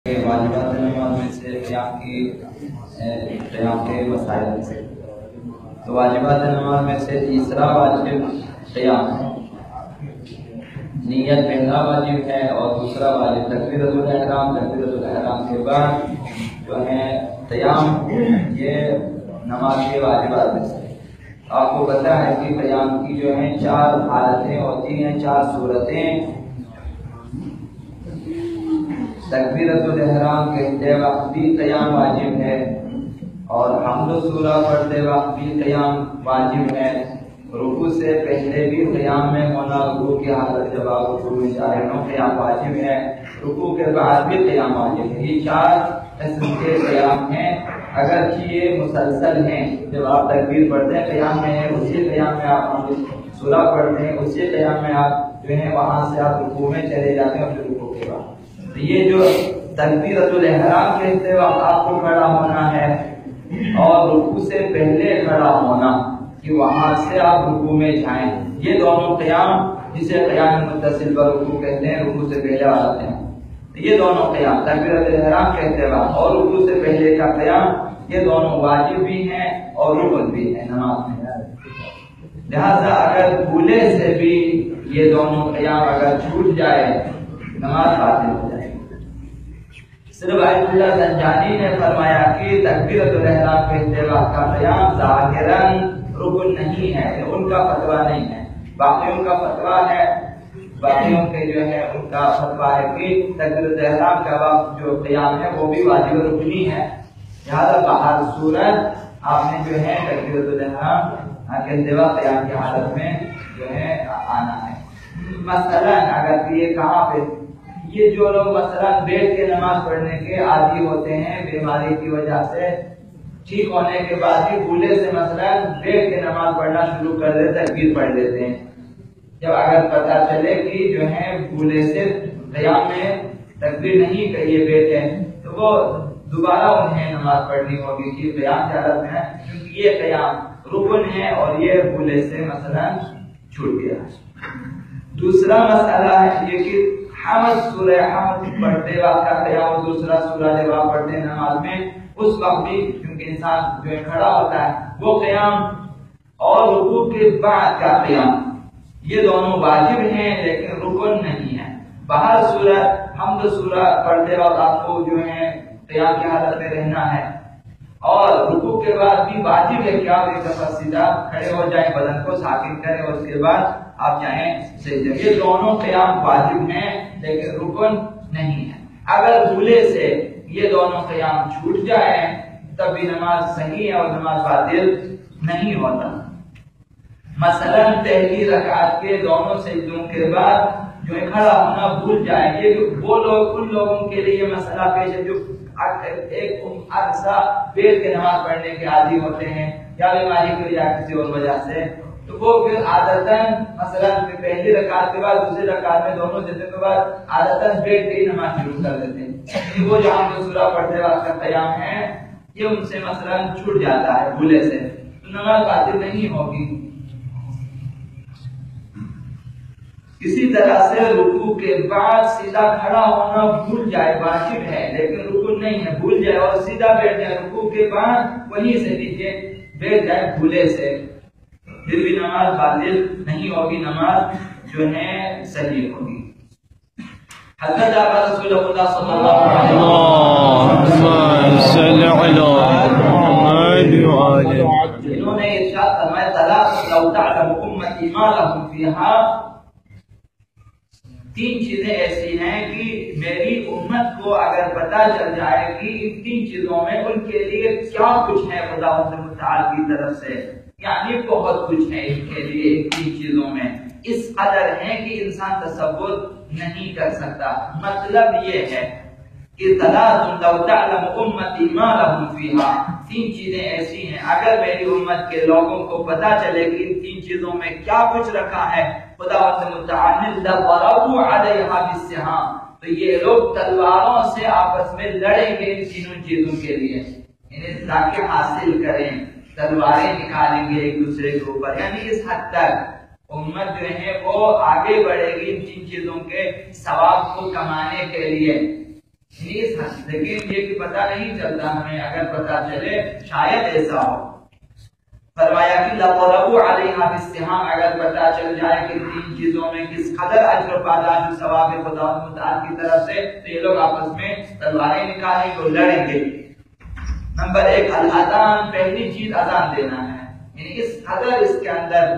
واجبات نماز میں سے قیام کے مسائل میں سے تو واجبات نماز میں سے تیسرا واجب قیام ہے۔ نیت پہلا واجب ہے اور دوسرا واجب تکبیرۃ الاحرام۔ تکبیرۃ الاحرام کے بعد جو ہے قیام، یہ نماز کے واجبات میں سے۔ آپ کو پتہ ہے کہ قیام کی جو ہیں 4 حالتیں ہوتی ہیں، 4 صورتیں۔ تکبیرۃ الاحرام کہتے وقت بھی قیام واجب ہے، اور حمد و سورہ پڑھتے وقت بھی قیام واجب ہے۔ رکوع سے پہلے بھی قیام میں ہونا، رکوع کی حالت جب آپ رکوع میں جا رہے ہوں قیام واجب ہے، رکوع کے بعد بھی قیام واجب ہے۔ یہ 4 قسم کے قیام ہیں، اگرچہ یہ مسلسل ہیں۔ جب آپ تکبیر پڑھتے ہیں قیام میں ہے، اسی قیام میں آپ حمد سورہ پڑھتے ہیں، اسی قیام میں آپ جو ہے وہاں سے آپ رکوع میں چلے جاتے ہیں، اور پھر رکوع کے بعد یہ جو تکبیرۃ الاحرام کہتے وقت آپ کو کھڑا ہونا ہے، اور رکوع سے پہلے کھڑا ہونا کہ وہاں سے آپ رکوع میں جائیں، یہ دونوں قیام جسے قیام متصل پر رکوع کہتے ہیں، رکوع سے پہلے آتے ہیں، یہ دونوں قیام تکبیرۃ الاحرام کہتے وقت اور رکوع سے پہلے کا قیام، یہ دونوں واجب بھی ہیں اور رکن بھی ہیں نماز میں۔ لہذا اگر بھولے سے بھی یہ دونوں قیام اگر چھوٹ جائے نماز باطل ہو جائے۔ صرف آیت اللہ زنجانی نے فرمایا کہ تکبیرۃ الاحرام کہتے وقت کا قیام ظاہراً رکن نہیں ہے، ان کا فتویٰ نہیں ہے، باقیوں کا فتویٰ ہے، باقیوں کے جو ہے ان کا فتویٰ ہے کہ تکبیرۃ الاحرام کا وقت جو قیام ہے وہ بھی واجب رکنی ہے۔ لہٰذا بہر صورت آپ نے جو ہے تکبیرۃ الاحرام کہتے وقت قیام کی حالت میں جو ہے آنا ہے۔ مثلاً اگر یہ کہاں پہ یہ جو لوگ مثلاً بیٹھ کے نماز پڑھنے کے عادی ہوتے ہیں بیماری کی وجہ سے، ٹھیک ہونے کے بعد بھی بھولے سے مثلاً بیٹھ کے نماز پڑھنا شروع کر دیتے، تکبیر پڑھ لیتے ہیں، جب اگر پتہ چلے کہ جو ہے بھولے سے قیام میں تکبیر نہیں کہیے بیٹھے تو وہ دوبارہ انہیں نماز پڑھنی ہوگی کہ قیام کی حالت میں ہے، کیونکہ یہ قیام رکن ہے اور یہ بھولے سے مثلاً چھوٹ گیا۔ دوسرا مسئلہ ہے یہ کہ حمد سورہ حمد پڑھتے وقت کا قیام، اور دوسرا سورہ جب آپ پڑھتے ہیں نماز میں اس وقت بھی کیونکہ انسان جو ہے کھڑا ہوتا ہے وہ قیام، اور رکوع کے بعد کا قیام، یہ دونوں واجب ہیں لیکن رکن نہیں ہے۔ بہر صورت حمد سورہ پڑھتے وقت آپ کو جو ہے قیام کی حالت میں رہنا ہے، اور رکوع کے بعد بھی واجب ہے کہ آپ ایک دفعہ سیدھا کھڑے ہو جائیں، بدن کو ساکن کریں، اور اس کے بعد آپ جائیں سجدے۔ یہ دونوں قیام واجب ہیں لیکن رکن نہیں ہے۔ اگر بھولے سے یہ دونوں قیام چھوٹ جائیں تب بھی نماز صحیح ہے اور نماز باطل نہیں ہوتا۔ مثلا پہلی رکعت کے دونوں سجدوں کے بعد جو کھڑا ہونا بھول جائے، یہ وہ لوگ ان لوگوں کے لیے مسئلہ پیش ہے جو ایک عرصہ بیٹھ کے نماز پڑھنے کے عادی ہوتے ہیں یا بیماری کی یا کسی اور وجہ سے، تو وہ پھر عادتاً مثلا پہلی رکعت کے بعد دوسری رکعت میں دونوں سجدوں کے بعد عادتاً بیٹھ کے نماز شروع کر دیتے ہیں۔ وہ جہاں جو سورہ پڑھتے وقت کا قیام ہے یہ ان سے مثلا چھوٹ جاتا ہے بھولے سے، تو نماز باطل نہیں ہوگی۔ اسی طرح سے رکوع کے بعد سیدھا کھڑا ہونا بھول جائے واجب ہے لیکن رکوع نہیں ہے، بھول جائے اور سیدھا بیٹھ جائے رکوع کے بعد وہیں سے نیچے بیٹھ جائے بھولے سے، پھر بھی نماز باطل نہیں ہوگی، نماز جو ہے صحیح ہوگی۔ حضرت رسول اللہ صلی اللہ علیہ وسلم انہوں نے ارشاد فرمایا ثلاث لو تعلم امتی ما لهم فیہا، 3 چیزیں ایسی ہیں کہ میری امت کو اگر پتہ چل جائے کہ ان 3 چیزوں میں ان کے لیے کیا کچھ ہے خدا متعال کی طرف سے، یعنی بہت کچھ ہے ان کے لیے ان 3 چیزوں میں، اس قدر ہے کہ انسان تصور نہیں کر سکتا۔ مطلب یہ ہے کہ ثلاث لو تعلم امتی ما لهم فیہا، 3 چیزیں ایسی ہیں اگر میری امت کے لوگوں کو پتہ چلے کہ ان 3 چیزوں میں کیا کچھ رکھا ہے خدا متعال لضربوا علیہا بالسہام، تو یہ لوگ تلواروں سے آپس میں لڑیں گے ان تینوں چیزوں کے لیے، انہیں تاکہ حاصل کریں، تلواریں نکالیں گے ایک دوسرے کے اوپر، یعنی اس حد تک امت جو ہے وہ آگے بڑھے گی ان 3 چیزوں کے ثواب کو کمانے کے لیے۔ لیکن یہ بھی پتہ نہیں چلتا ہمیں، اگر پتہ چلے شاید ایسا ہو۔ فرمایا کہ لَقَرَبُوا عَلَيْهَا بِالسِّهَامِ، اگر پتہ چل جائے کہ تین چیزوں میں کس قدر اجر و پاداش و ثواب خدا متعال کی طرف سے، تو یہ لوگ آپس میں تلواریں نکالیں گے، لڑیں گے۔ نمبر 1 الاذان، پہلی چیز اذان دینا ہے، یعنی اس قدر اس کے اندر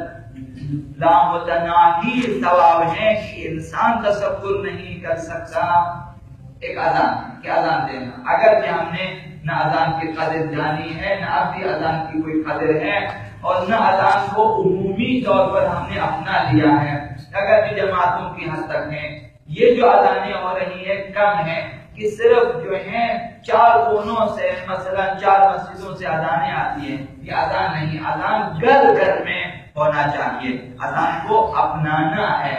لامتناہی ثواب ہے کہ انسان تصور نہیں کر سکتا۔ ایک اذان کہ اذان دینا، اگر کہ ہم نے نہ اذان کی قدر جانی ہے، نہ اب بھی اذان کی کوئی قدر ہے، اور نہ اذان کو عمومی طور پر ہم نے اپنا لیا ہے، اگر بھی جماعتوں کی حد تک ہیں۔ یہ جو اذانیں ہو رہی ہے کم ہے کہ صرف جو ہیں 4 کونوں سے، مثلا 4 مسجدوں سے اذانیں آتی ہیں، یہ اذان نہیں، اذان گھر گھر میں ہونا چاہیے۔ اذان کو اپنانا ہے،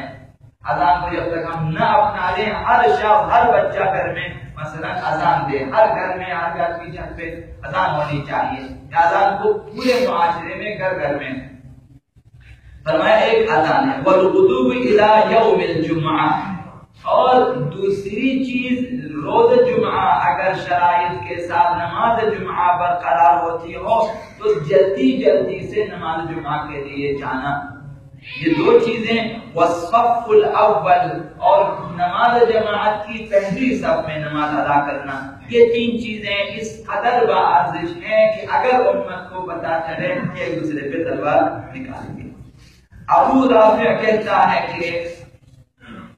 اذان کو جب تک ہم نہ اپنا لیں، ہر شخص ہر بچہ گھر میں مثلا اذان دے، ہر گھر میں ہر گھر کی چھت پہ اذان ہونی چاہیے، اذان کو پورے معاشرے میں گھر گھر میں۔ فرمایا ایک اذان ہے، والغدو الی یوم الجمعہ، اور دوسری چیز روز جمعہ اگر شرائط کے ساتھ نماز جمعہ برقرار ہوتی ہو تو جلدی جلدی سے نماز جمعہ کے لیے جانا۔ یہ 2 چیزیں، والصف الاول، اور نماز جماعت کی پہلی صف میں نماز ادا کرنا، یہ 3 چیزیں اس قدر باارزش ہیں کہ اگر امت کو پتہ چلے کہ ایک دوسرے پہ تلوار نکالیں گے۔ ابو رافع کہتا ہے کہ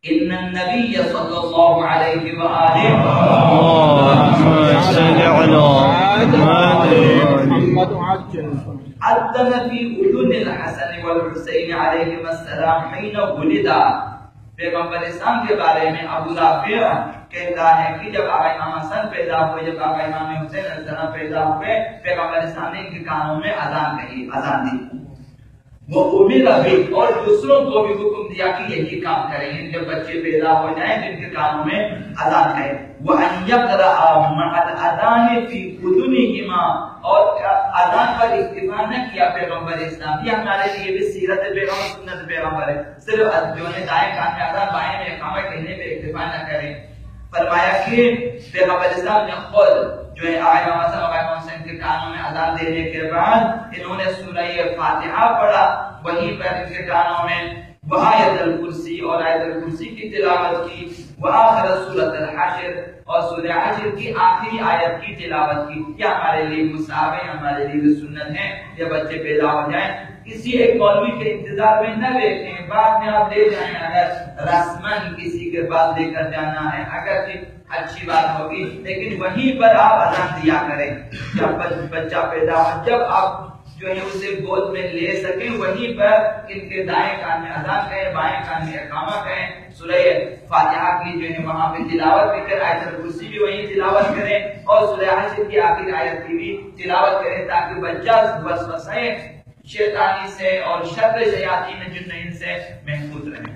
ان النبی صلی اللہ علیہ وآلہ اذن فی اذن الحسن والحسین علیہما السلام حین ولدا۔ پیغمبر اسلام کے بارے میں ابو رافع کہتا ہے کہ جب آقا امام حسن پیدا ہوئے، جب آقا امام حسین علیہ السلام پیدا ہوئے، پیغمبر اسلام نے ان کے کانوں میں اذان کہی، اذان دی۔ وہ امید بھی، اور دوسروں کو بھی حکم دیا کہ یہی کام کریں، جب بچے پیدا ہو جائیں جن کے کانوں میں اذان کہیں۔ وَأَن يَقْرَأَ مَعَ الْأَذَانِ فِي أُذُنِهِمَا، اور اذان پر اکتفا نہ کیا پیغمبر اسلام۔ یہ ہمارے لیے بھی سیرت پیغمبر، سنت پیغمبر ہے، صرف جو ہے دائیں کان میں اذان، بائیں میں اقامہ کہنے پہ اکتفا نہ کریں۔ فرمایا کہ پیغمبر اسلام نے خود جو ہے آقا امام حسین کے کانوں میں اذان دینے کے بعد انہوں نے سورہ فاتحہ پڑھا، وہیں پر ان کے کانوں میں آیت الکرسی اور آیت الکرسی کی تلاوت کی، وآخر سورۃ الحشر، اور سورہ حشر کی آخری آیت کی تلاوت کی۔ یہ ہمارے لیے مصحف ہے، ہمارے لیے سنت ہے۔ جب بچے پیدا ہو جائیں کسی ایک مولوی کے انتظار میں نہ بیٹھیں، بعد میں آپ لے جائیں، اگر رسمن کسی کے پاس لے کر جانا ہے اگر اچھی بات ہوگی، لیکن وہیں پر آپ اذان دیا کریں جب بچہ پیدا ہو، جب آپ جو ہے اسے گود میں لے سکیں وہیں پر ان کے دائیں کان میں اذان کہیں، بائیں کان میں اقامہ کہیں، سورہ فاتحہ کی جو ہے وہاں پہ تلاوت بھی کریں، آیت الکرسی بھی وہیں تلاوت کریں، اور سورہ حشر کی آخری آیت کی بھی تلاوت کریں، تاکہ بچہ وسوسے شیطانی سے اور شر شیاطین جن سے محفوظ رہے۔